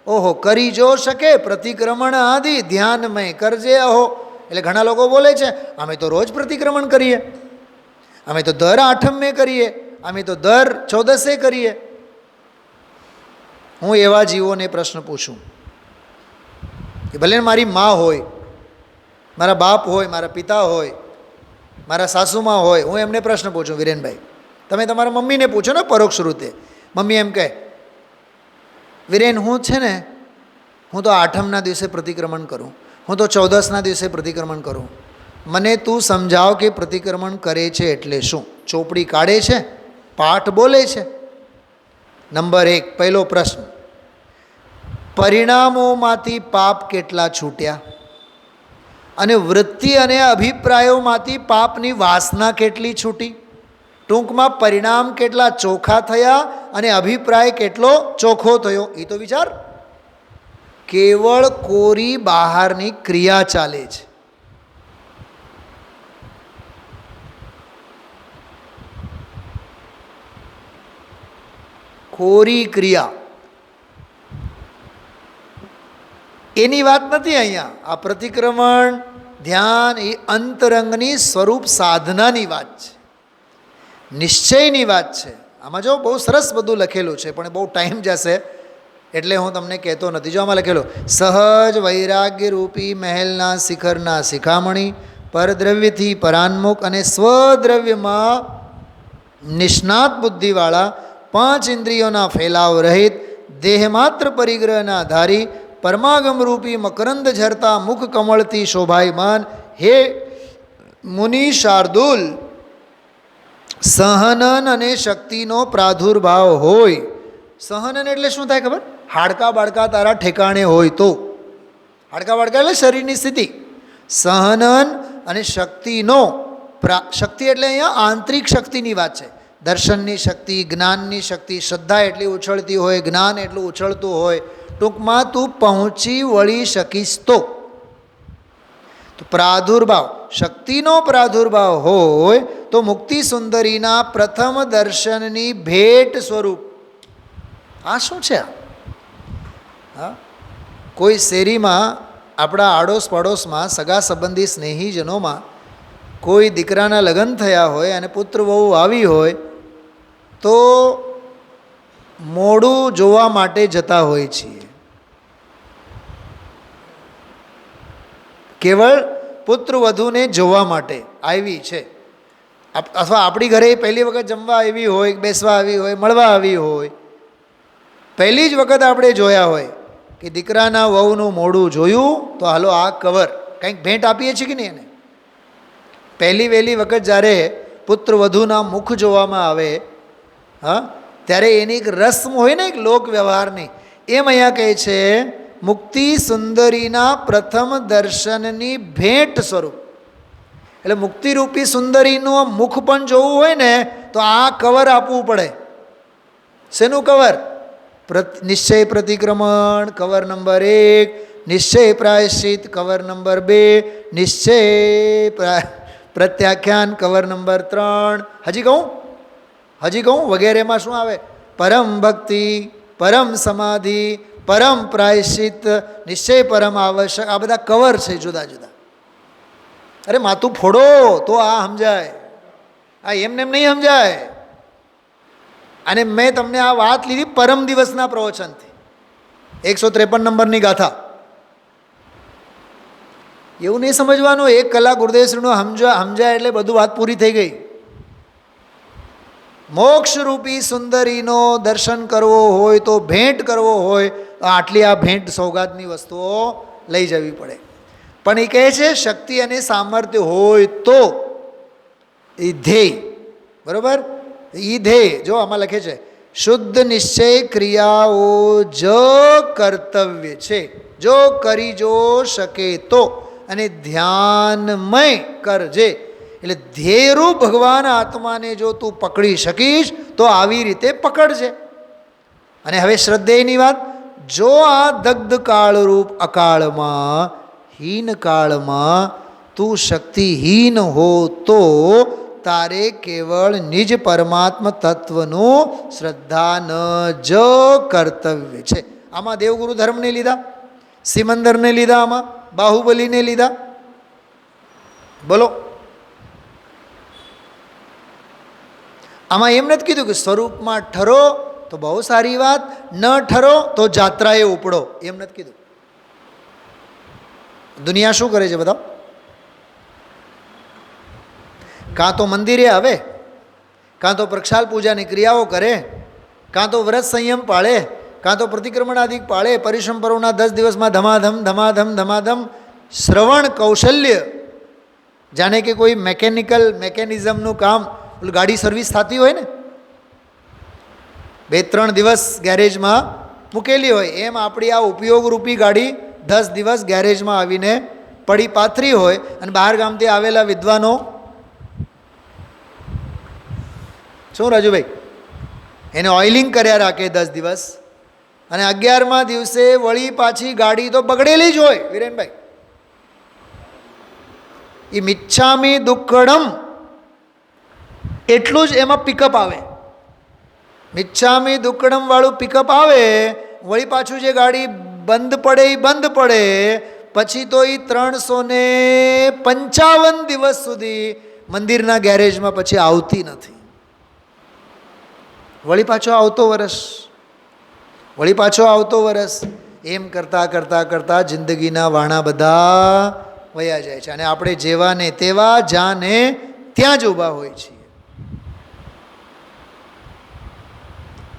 ઓહો કરી જો શકે પ્રતિક્રમણ આદિ ધ્યાનમય કરજે. અહો એટલે ઘણા લોકો બોલે છે અમે તો રોજ પ્રતિક્રમણ કરીએ, અમે તો દર આઠમે કરીએ, અમે તો દર 14 કરીએ. હું એવા જીવોને પ્રશ્ન પૂછું કે ભલે મારી મા હોય, મારા બાપ હોય, મારા પિતા હોય, મારા સાસુમાં હોય, હું એમને પ્રશ્ન પૂછું, વિરેનભાઈ તમે તમારા મમ્મીને પૂછો ને પરોક્ષ રીતે. મમ્મી એમ કહે, વિરેન હું છે ને, હું તો આઠમના દિવસે પ્રતિક્રમણ કરું, હું તો 14ના દિવસે પ્રતિક્રમણ કરું. મને તું સમજાવ કે પ્રતિક્રમણ કરે છે એટલે શું? ચોપડી કાઢે છે, પાઠ બોલે છે? નંબર 1 પહેલો પ્રશ્ન, પરિણામોમાંથી પાપ કેટલા છૂટ્યા? અને વૃત્તિ અને અભિપ્રાયોમાંથી પાપની વાસના કેટલી છૂટી? ટૂંકમાં પરિણામ કેટલા ચોખ્ખા થયા અને અભિપ્રાય કેટલો ચોખ્ખો થયો? એ તો વિચાર. કેવળ કોરી બહારની ક્રિયા ચાલે છે. કોરી ક્રિયા એની વાત નથી અહીંયા. આ પ્રતિક્રમણ ધ્યાન એ અંતરંગની સ્વરૂપ સાધનાની વાત છે, નિશ્ચયની વાત છે. આમાં જો બહુ સરસ બધું લખેલું છે, પણ બહુ ટાઈમ જશે એટલે હું તમને કહેતો નથી. જો આમાં લખેલું, સહજ વૈરાગ્ય રૂપી મહેલના શિખરના શિખામણી, પરદ્રવ્યથી પરાન્મુખ અને સ્વદ્રવ્યમાં નિષ્ણાત બુદ્ધિવાળા, 5 ઇન્દ્રિયોના ફેલાવ રહિત, દેહમાત્ર પરિગ્રહના ધારી, પરમાગમ રૂપી મકરંદ ઝરતા મુખ કમળથી શોભાયમાન, હે મુનિ શાર્દુલ, સહનન અને શક્તિનો પ્રાદુર્ભાવ હોય. સહનન એટલે શું થાય ખબર? હાડકા બાડકા તારા ઠેકાણે હોય તો. હાડકા બાડકા એટલે શરીરની સ્થિતિ. સહનન અને શક્તિનો, શક્તિ એટલે અહીંયા આંતરિક શક્તિની વાત છે. દર્શનની શક્તિ, જ્ઞાનની શક્તિ, શ્રદ્ધા એટલી ઉછળતી હોય, જ્ઞાન એટલું ઉછળતું હોય. ટૂંકમાં તું પહોંચી વળી શકીશ તો પ્રાદુર્ભાવ, શક્તિનો પ્રાદુર્ભાવ હોય તો મુક્તિ સુંદરીના પ્રથમ દર્શનની ભેટ સ્વરૂપ. આ શું છે? હા, કોઈ શેરીમાં આપણા આડોશ પડોશમાં સગા સંબંધી સ્નેહીજનોમાં કોઈ દીકરાના લગ્ન થયા હોય અને પુત્ર વહુ આવી હોય તો મોડું જોવા માટે જતા હોય છીએ. કેવળ પુત્ર વધુને જોવા માટે આવી છે, અથવા આપણી ઘરે પહેલી વખત જમવા આવી હોય, બેસવા આવી હોય, મળવા આવી હોય, પહેલી જ વખત આપણે જોયા હોય કે દીકરાના વહુનું મોઢું જોયું તો હાલો આ કવર, કંઈક ભેટ આપીએ છીએ કે નહીં એને. પહેલી વહેલી વખત જ્યારે પુત્ર વધુના મુખ જોવામાં આવે, હા, ત્યારે એની એક રસ્મ હોય ને, એક લોક વ્યવહારની, એમ અહીંયા કહે છે મુક્તિ સુંદરીના પ્રથમ દર્શનની ભેટ સ્વરૂપ. એટલે મુક્તિરૂપી સુંદરીનું મુખ પણ જોવું હોય ને તો આ કવર આપવું પડે. શેનું કવર? નિશ્ચય પ્રતિક્રમણ કવર નંબર 1, નિશ્ચય પ્રાયશ્ચિત કવર નંબર 2, નિશ્ચય પ્રત્યાખ્યાન કવર નંબર 3. હજી કહું વગેરેમાં શું આવે? પરમ ભક્તિ, પરમ સમાધિ, પરમ પ્રાયશ્ચિત, નિશ્ચય પરમ આવશ્યક, આ બધા કવર છે જુદા જુદા. અરે માથું ફોડો તો આ સમજાય, આ એમને એમ નહીં સમજાય. અને મેં તમને આ વાત લીધી પરમ દિવસના પ્રવચનથી, 153 નંબરની ગાથા. એવું નહીં સમજવાનું 1 કલાક ગુરુદેવશ્રીનું સમજાય એટલે બધું વાત પૂરી થઈ ગઈ. મોક્ષરૂપી સુંદરીનો દર્શન કરવો હોય તો, ભેટ કરવો હોય તો આટલી આ ભેટ સોગાદની વસ્તુઓ લઈ જવી પડે. પણ એ કહે છે શક્તિ અને સામર્થ્ય હોય તો એ ધ્યેય, બરાબર? એ ધ્યેય જો આમાં લખે છે શુદ્ધ નિશ્ચય ક્રિયાઓ જ કર્તવ્ય છે, જો કરી જો શકે તો, અને ધ્યાનમય કરજે. એટલે ધ્યેયરૂપ ભગવાન આત્માને જો તું પકડી શકીશ તો આવી રીતે પકડજે. અને હવે શ્રદ્ધેયની વાત, જો આ દગ્ધ કાળરૂપ અકાળમાં, હીન કાળમાં તું શક્તિહીન હો તો તારે કેવળ નિજ પરમાત્મ તત્વનું શ્રદ્ધાન જ કર્તવ્ય છે. આમાં દેવગુરુ ધર્મને લીધા, સિમંદરને લીધા, આમાં બાહુબલીને લીધા. બોલો, આમાં એમ નથી કીધું કે સ્વરૂપમાં ઠરો તો બહુ સારી વાત, ન ઠરો તો જાત્રાએ ઉપડો, એમ નથી કીધું. દુનિયા શું કરે છે બતાવો? કાં તો મંદિરે આવે, કાં તો પ્રક્ષાલ પૂજાની ક્રિયાઓ કરે, કાં તો વ્રત સંયમ પાળે, કાં તો પ્રતિક્રમણાદિક પાળે, પરિશ્રમ પર્વના 10 દિવસમાં ધમાધમ ધમાધમ ધમાધમ શ્રવણ કૌશલ્ય, જાણે કે કોઈ મેકેનિઝમનું કામ, ગાડી સર્વિસ થતી હોય ને, 2-3 દિવસ ગેરેજમાં મૂકેલી હોય, એમ આપણી આ ઉપયોગરૂપી ગાડી 10 દિવસ ગેરેજમાં આવીને પડી પાથરી હોય, અને બહાર ગામથી આવેલા વિદ્વાનો, શું રાજુભાઈ, એને ઓઇલિંગ કર્યા રાખે 10 દિવસ, અને 11મા દિવસે વળી પાછી ગાડી તો બગડેલી જ હોય. વિરેનભાઈ, એ મિચ્છામી દુક્કડમ એટલું જ એમાં પિકઅપ આવે, મિચ્છામી દુક્કડમ વાળું પિકઅપ આવે, વળી પાછું જે ગાડી બંધ પડે એ બંધ પડે, પછી તો એ 355 દિવસ સુધી મંદિરના ગેરેજમાં પછી આવતી નથી. વળી પાછો આવતો વરસ, વળી પાછો આવતો વરસ, એમ કરતાં કરતાં કરતાં જિંદગીના વાણા બધા વયા જાય છે. અને આપણે જેવા ને તેવા, જ્યાં ને ત્યાં જ ઊભા હોય છીએ.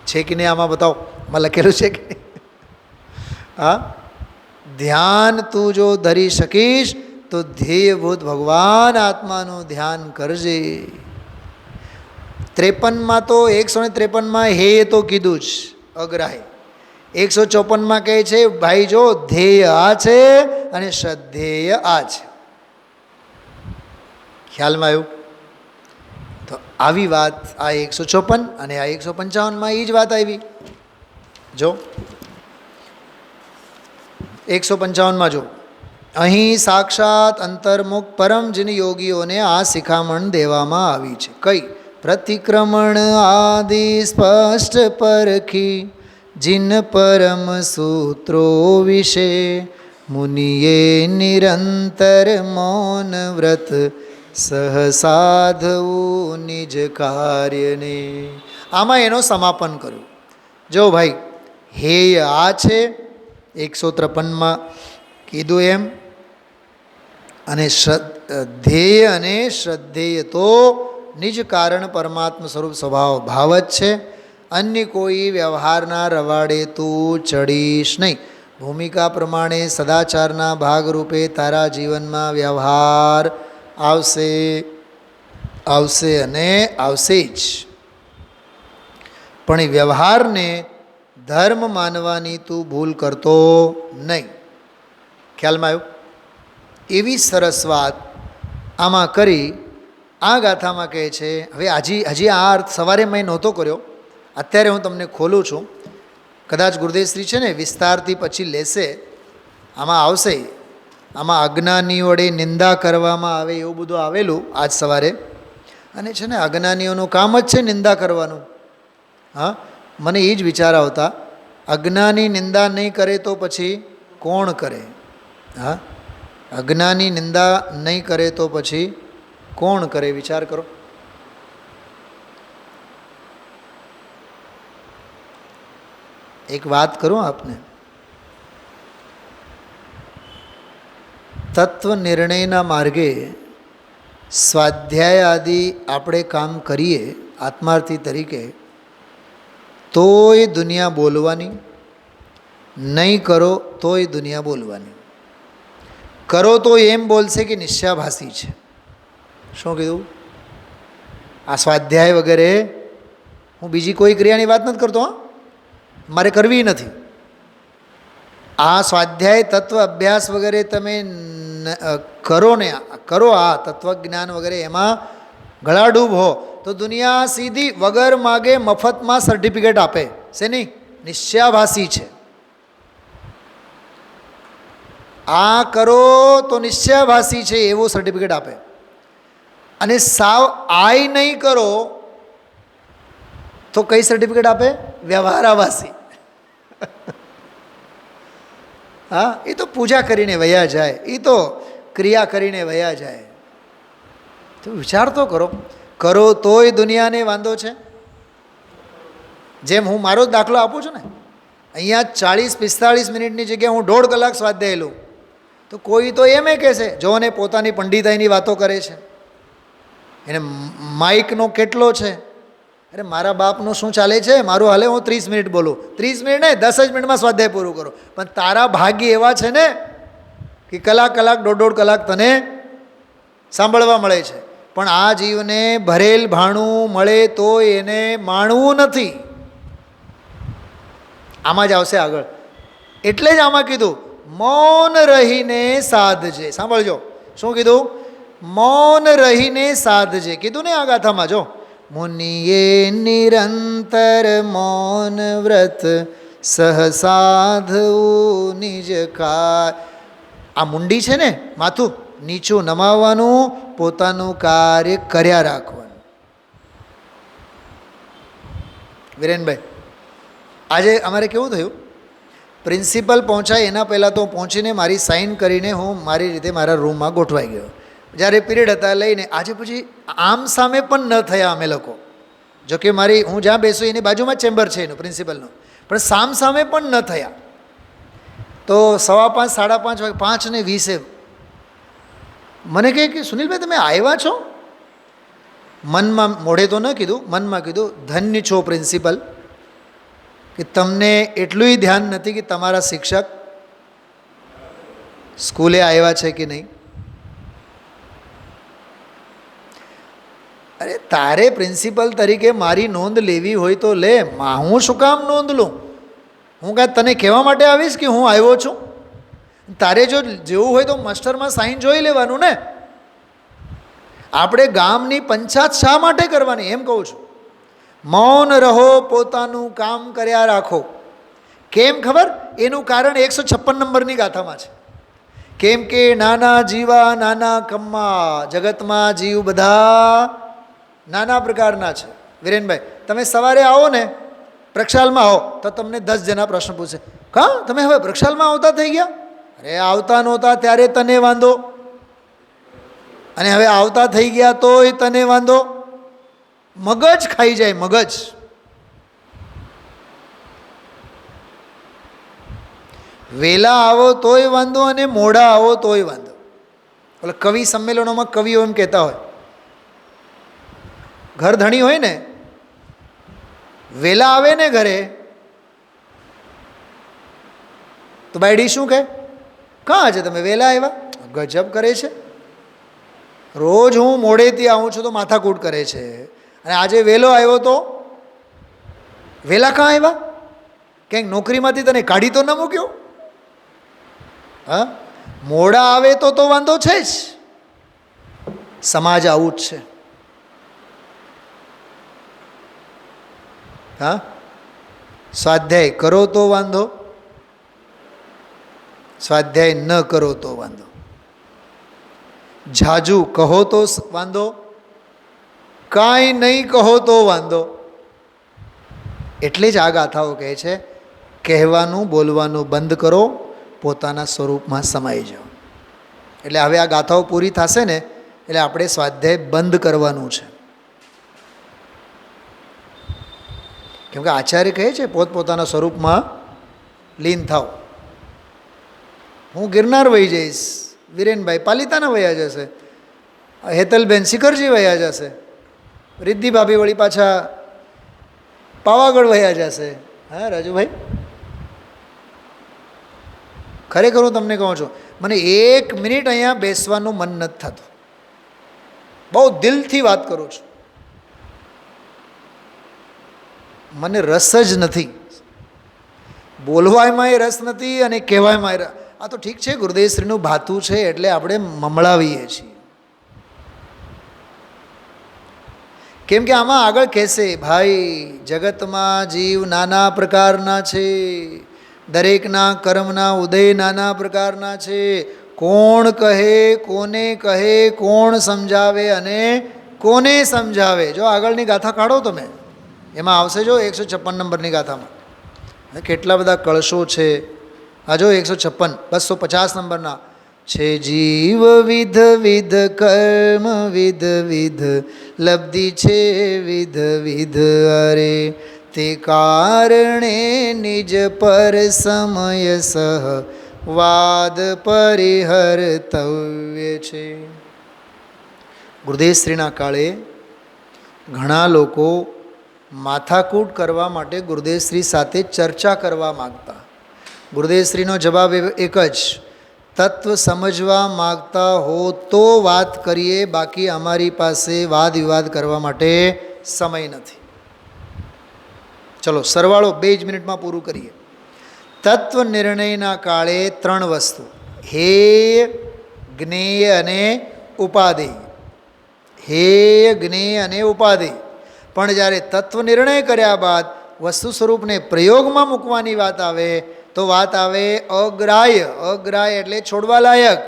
છે કે નહીં આમાં બતાવો, આમાં લખેલું છે કે નહીં? હા, ધ્યાન તું જો ધરી શકીશ તો ધ્યેયભૂત ભગવાન આત્માનું ધ્યાન કરજે. 53માં તો 153માં હે તો કીધું જ અગ્રાહી. 154માં કહે છે ભાઈ જો ધ્યેય આ છે અને શ્રદ્ધેય આ છે. ખ્યાલમાં આવ્યું? તો આવી વાત આ 154 અને આ 155માં એ જ વાત આવી. જો 155માં જો અહીં સાક્ષાત અંતર્મુખ પરમ જન યોગીઓને આ શિખામણ દેવામાં આવી છે. કઈ? પ્રતિક્રમણ આદિ સ્પષ્ટ પરખી जिन परम सूत्रो विषे मुनिये निरंतर मौन व्रत સહસાધવું નિજ કાર્યને. આમાં એનો સમાપન કર્યું. જો ભાઈ હેય આ છે 153માં કીધું એમ, અને ધ્યેય અને શ્રદ્ધેય તો નિજ કારણ પરમાત્મ સ્વરૂપ સ્વભાવ ભાવ જ છે. અન્ય કોઈ વ્યવહારના રવાડે તું ચડીશ નહીં. ભૂમિકા પ્રમાણે સદાચારના ભાગરૂપે તારા જીવનમાં વ્યવહાર આવશે આવશે અને આવશે જ. પણ એ વ્યવહારને ધર્મ માનવાની તું ભૂલ કરતો નહીં. ખ્યાલમાં આવ્યું? એવી સરસ વાત આમાં કરી આ ગાથામાં કહે છે. હવે હજી આ અર્થ સવારે મેં નહોતો કર્યો, અત્યારે હું તમને ખોલું છું. કદાચ ગુરુદેવશ્રી છે ને વિસ્તારથી પછી લેશે, આમાં આવશે. આમાં અજ્ઞાની વડે નિંદા કરવામાં આવે એવું બધું આવેલું આજ સવારે. અને છે ને અજ્ઞાનીઓનું કામ જ છે નિંદા કરવાનું. હા, મને એ જ વિચાર આવતા. અજ્ઞાની નિંદા નહીં કરે તો પછી કોણ કરે? હા, અજ્ઞાની નિંદા નહીં કરે તો પછી કોણ કરે? વિચાર કરો. એક વાત કરું આપને, તત્વ નિર્ણયના માર્ગે સ્વાધ્યાય આદિ આપણે કામ કરીએ આત્માર્થી તરીકે, તોય દુનિયા બોલવાની, નહીં કરો તોય દુનિયા બોલવાની. કરો તો એમ બોલશે કે નિશ્ચાભાસી છે. શું કીધું? આ સ્વાધ્યાય વગેરે, હું બીજી કોઈ ક્રિયાની વાત નથી કરતો, હા, મારે કરવી નથી. આ સ્વાધ્યાય તત્વ અભ્યાસ વગેરે તમે કરો ને, કરો આ તત્વજ્ઞાન વગેરે એમાં ગળાડૂબ હો તો દુનિયા સીધી વગર માગે મફતમાં સર્ટિફિકેટ આપે છે. નહીં, નિશ્ચયાભાસી છે. આ કરો તો નિશ્ચયાભાસી છે એવો સર્ટિફિકેટ આપે. અને સાવ આય નહીં કરો તો કઈ સર્ટિફિકેટ આપે? વ્યવહારાભાસી. હા, એ તો પૂજા કરીને વયા જાય, એ તો ક્રિયા કરીને વયા જાય. તો વિચાર તો કરો. કરો તોય દુનિયાને વાંધો છે. જેમ હું મારો જ દાખલો આપું છું ને, અહીંયા 40-45 મિનિટની જગ્યાએ હું 1.5 કલાક સ્વાધ્યાય લઉં તો કોઈ તો એમ કહેશે, જો ને પોતાની પંડિતાઈની વાતો કરે છે, એને માઇકનો કેટલો છે. અરે મારા બાપનું શું ચાલે છે, મારું હાલે હું 30 મિનિટ બોલું. 30 મિનિટ નહીં, 10 જ મિનિટમાં સ્વાધ્યાય પૂરું કરો. પણ તારા ભાગ્ય એવા છે ને કે કલાક 1.5 કલાક તને સાંભળવા મળે છે. પણ આ જીવને ભરેલ ભાણું મળે તો એને માણવું નથી. આમાં જ આવશે આગળ. એટલે જ આમાં કીધું મૌન રહીને સાધજે. સાંભળજો શું કીધું? મૌન રહીને સાધજે કીધું ને આ ગાથામાં. જો, મુનિએ નિરંતર મૌન વ્રત સહસાધવું નિજ કાર. આ મુંડી છે ને, માથું નીચું નમાવવાનું, પોતાનું કાર્ય કર્યા રાખવાનું. વિરેનભાઈ, આજે અમારે કેવું થયું, પ્રિન્સિપલ પહોંચાય એના પહેલાં તો પહોંચીને મારી સાઇન કરીને હું મારી રીતે મારા રૂમમાં ગોઠવાઈ ગયો. જ્યારે પીરિયડ હતા લઈને આજે પછી આમ સામે પણ ન થયા અમે લોકો. જોકે મારી હું જ્યાં બેસું એની બાજુમાં ચેમ્બર છે એનું પ્રિન્સિપલનું, પણ સામ સામે પણ ન થયા. તો 5:15 5:30 વાગે 5:20 મને કહે કે સુનિલભાઈ તમે આવ્યા છો? મનમાં, મોઢે તો ન કીધું, મનમાં કીધું ધન્ય છો પ્રિન્સિપલ કે તમને એટલુંય ધ્યાન નથી કે તમારા શિક્ષક સ્કૂલે આવ્યા છે કે નહીં. અરે તારે પ્રિન્સિપલ તરીકે મારી નોંધ લેવી હોય તો લે, હું શું કામ નોંધ લઉં? હું કાંઈ તને કહેવા માટે આવીશ કે હું આવ્યો છું? તારે જો જેવું હોય તો માસ્ટરમાં સાઈન જોઈ લેવાનું ને. આપણે ગામની પંચાયત શા માટે કરવાની એમ કહું છું. મૌન રહો, પોતાનું કામ કર્યા રાખો. કેમ ખબર? એનું કારણ 156 નંબરની ગાથામાં છે. કેમ કે નાના જીવા નાના કમ્મા, જગતમાં જીવ બધા નાના પ્રકારના છે. વિરેનભાઈ, તમે સવારે આવો ને, પ્રક્ષાલમાં આવો તો તમને 10 જણા પ્રશ્ન પૂછે, હા તમે હવે પ્રક્ષાલમાં આવતા થઈ ગયા? અરે આવતા નહોતા ત્યારે તને વાંધો, અને હવે આવતા થઈ ગયા તોય તને વાંધો. મગજ ખાઈ જાય, મગજ. વહેલા આવો તોય વાંધો અને મોડા આવો તોય વાંધો. એટલે કવિ સંમેલનોમાં કવિઓ એમ કહેતા હોય, ઘર ધણી હોય ને, વહેલા આવે ને ઘરે તો બાયડી શું કહે, કાં આજે તમે વહેલા આવ્યા? ગજબ કરે છે, રોજ હું મોડેથી આવું છું તો માથાકૂટ કરે છે, અને આજે વહેલો આવ્યો તો વહેલા કાં આવ્યા? ક્યાંક નોકરીમાંથી તને કાઢી તો ન મૂક્યો? હા, મોડા આવે તો વાંધો છે જ. સમાજ આવું જ છે. હા, સ્વાધ્યાય કરો તો વાંધો, સ્વાધ્યાય ન કરો તો વાંધો, ઝાઝુ કહો તો વાંધો, કાંઈ નહીં કહો તો વાંધો. એટલે જ આ ગાથાઓ કહે છે કહેવાનું બોલવાનું બંધ કરો, પોતાના સ્વરૂપમાં સમાઈ જાઓ. એટલે હવે આ ગાથાઓ પૂરી થશે ને એટલે આપણે સ્વાધ્યાય બંધ કરવાનું છે. કેમ કે આચાર્ય કહે છે પોતપોતાના સ્વરૂપમાં લીન થાવ. હું ગિરનાર વહી જઈશ, વિરેનભાઈ પાલિતાના વયા જશે, હેતલબેન શિખરજી વયા જશે, રિદ્ધિ ભાભી વળી પાછા પાવાગઢ વયા જશે. હા રાજુભાઈ, ખરેખર હું તમને કહું છું, મને 1 મિનિટ અહીંયા બેસવાનું મન નથી થતું. બહુ દિલથી વાત કરું છું. મને રસ જ નથી, બોલવાયમાંય રસ નથી અને કહેવાયમાંય. આ તો ઠીક છે, ગુરુદેવશ્રીનું ભાતું છે એટલે આપણે મમળાવીએ છીએ. કેમ કે આમાં આગળ કહેશે, ભાઈ જગતમાં જીવ નાના પ્રકારના છે, દરેકના કર્મના ઉદય નાના પ્રકારના છે. કોણ કહે, કોને કહે, કોણ સમજાવે અને કોને સમજાવે. જો આગળની ગાથા કાઢો તમે, એમાં આવશે જો 156 નંબરની ગાથામાં કેટલા બધા કળશો છે. આ જો 156, 250 નંબરના છે. જીવ વિધ વિધ કર્મ વિધ વિધ લબ્ધિ છે વિધ વિધ અરે, તે કારણે નિજ પર સમય સહ વાદ પરિહર્તવ્ય છે. ગુરુદેવશ્રીના કાળે ઘણા લોકો માથાકૂટ કરવા માટે ગુરુદેવશ્રી સાથે ચર્ચા કરવા માગતા. ગુરુદેવશ્રીનો જવાબ એક જ, તત્વ સમજવા માગતા હો તો વાત કરીએ, બાકી અમારી પાસે વાદ વિવાદ કરવા માટે સમય નથી. ચલો સરવાળો 2 જ મિનિટમાં પૂરું કરીએ. તત્વ નિર્ણયના કાળે 3 વસ્તુ, હેય, જ્ઞેય અને ઉપાદેય. હેય, જ્ઞેય અને ઉપાદેય. પણ જ્યારે તત્વ નિર્ણય કર્યા બાદ વસ્તુ સ્વરૂપને પ્રયોગમાં મૂકવાની વાત આવે તો વાત આવે અગ્રાહ્ય. અગ્રાહ્ય એટલે છોડવા લાયક.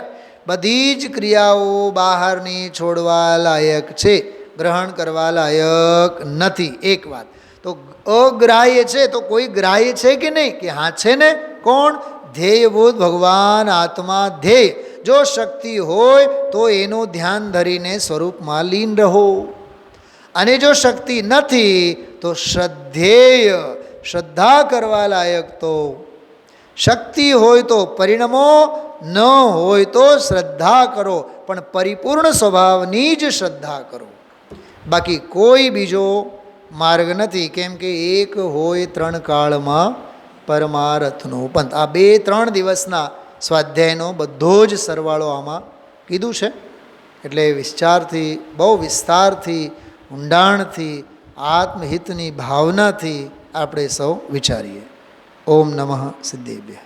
બધી જ ક્રિયાઓ બહારની છોડવા લાયક છે, ગ્રહણ કરવા લાયક નથી. એક વાત તો અગ્રાહ્ય છે, તો કોઈ ગ્રાહ્ય છે કે નહીં? કે હા છે ને. કોણ? ધ્યેયભૂત ભગવાન આત્મા ધ્યેય. જો શક્તિ હોય તો એનું ધ્યાન ધરીને સ્વરૂપમાં લીન રહો. અને જો શક્તિ નથી તો શ્રદ્ધેય, શ્રદ્ધા કરવા લાયક તો શક્તિ હોય તો પરિણમો, ન હોય તો શ્રદ્ધા કરો, પણ પરિપૂર્ણ સ્વભાવની જ શ્રદ્ધા કરો. બાકી કોઈ બીજો માર્ગ નથી. કેમ કે એક હોય 3 કાળમાં પરમારથનો પંથ. આ 2-3 દિવસના સ્વાધ્યાયનો બધો જ સરવાળો આમાં કીધું છે. એટલે વિચારથી, બહુ વિસ્તારથી, ઊંડાણથી, આત્મહિતની ભાવનાથી આપણે સૌ વિચારીએ. ઓમ નમઃ સિદ્ધેભ્યઃ.